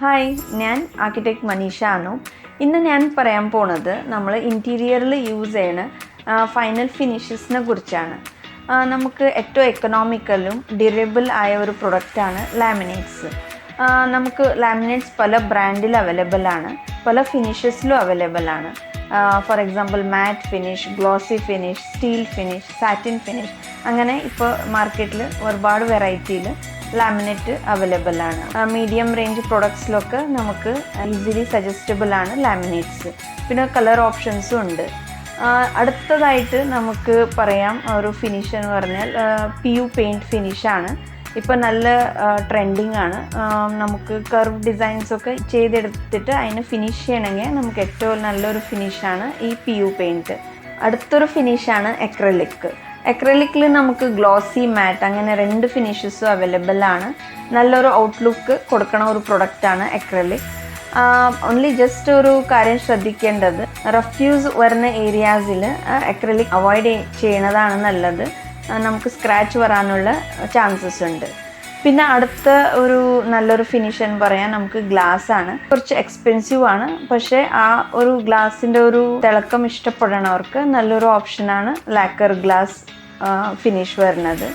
Hi, ഞാൻ architect Manisha ആണു. ഇന്ന് ഞാൻ പറയാൻ പോണത് നമ്മൾ ഇൻറ്റീരിയറിൽ യൂസ് ചെയ്യുന്ന ഫൈനൽ ഫിനിഷസിനെ കുറിച്ചാണ്. നമുക്ക് ഏറ്റവും എക്കണോമിക്കലും ഡ്യൂറബിൾ ആയ ഒരു പ്രൊഡക്റ്റാണ് ലാമിനേറ്റ്സ്. നമുക്ക് ലാമിനേറ്റ്സ് പല ബ്രാൻഡിൽ അവൈലബിൾ ആണ്, പല ഫിനിഷസിലും അവൈലബിൾ ആണ്. For example matte finish, glossy finish, steel finish, satin finish, അങ്ങനെ ഇപ്പോൾ മാർക്കറ്റിൽ ഒരുപാട് വെറൈറ്റിയിൽ ലാമിനേറ്റ് അവൈലബിൾ ആണ്. മീഡിയം റേഞ്ച് പ്രൊഡക്ട്സിലൊക്കെ നമുക്ക് ഈസിലി സജസ്റ്റബിൾ ആണ് ലാമിനേറ്റ്സ്. പിന്നെ കളർ ഓപ്ഷൻസും ഉണ്ട്. അടുത്തതായിട്ട് നമുക്ക് പറയാം ഒരു ഫിനിഷ് എന്ന് പറഞ്ഞാൽ PU പെയിൻറ്റ് ഫിനിഷാണ്. ഇപ്പോൾ നല്ല ട്രെൻഡിങ് ആണ്. നമുക്ക് കർവ് ഡിസൈൻസൊക്കെ ചെയ്തെടുത്തിട്ട് അതിന് ഫിനിഷ് ചെയ്യണമെങ്കിൽ നമുക്ക് ഏറ്റവും നല്ലൊരു ഫിനിഷാണ് ഈ PU പെയിൻറ്റ്. അടുത്തൊരു ഫിനിഷാണ് അക്രലിക്. അക്രലിക്കിൽ നമുക്ക് ഗ്ലോസി, മാറ്റ് അങ്ങനെ രണ്ട് ഫിനിഷസും അവൈലബിൾ ആണ്. നല്ലൊരു ഔട്ട്ലുക്ക് കൊടുക്കണ ഒരു പ്രൊഡക്റ്റാണ് അക്രലിക്. ഓൺലി ജസ്റ്റ് ഒരു കാര്യം ശ്രദ്ധിക്കേണ്ടത്, റഫ്യൂസ് വരുന്ന ഏരിയാസിൽ അക്രലിക് അവോയ്ഡ് ചെയ്യണതാണ് നല്ലത്. നമുക്ക് സ്ക്രാച്ച് വരാനുള്ള ചാൻസസ് ഉണ്ട്. പിന്നെ അടുത്ത ഒരു നല്ലൊരു ഫിനിഷ് എന്ന് പറയാൻ നമുക്ക് ഗ്ലാസ് ആണ്. കുറച്ച് എക്സ്പെൻസീവ് ആണ്, പക്ഷേ ആ ഒരു ഗ്ലാസിൻ്റെ ഒരു തിളക്കം ഇഷ്ടപ്പെടണവർക്ക് നല്ലൊരു ഓപ്ഷനാണ് ലാക്കർ ഗ്ലാസ് ഫിനിഷ് വരുന്നത്.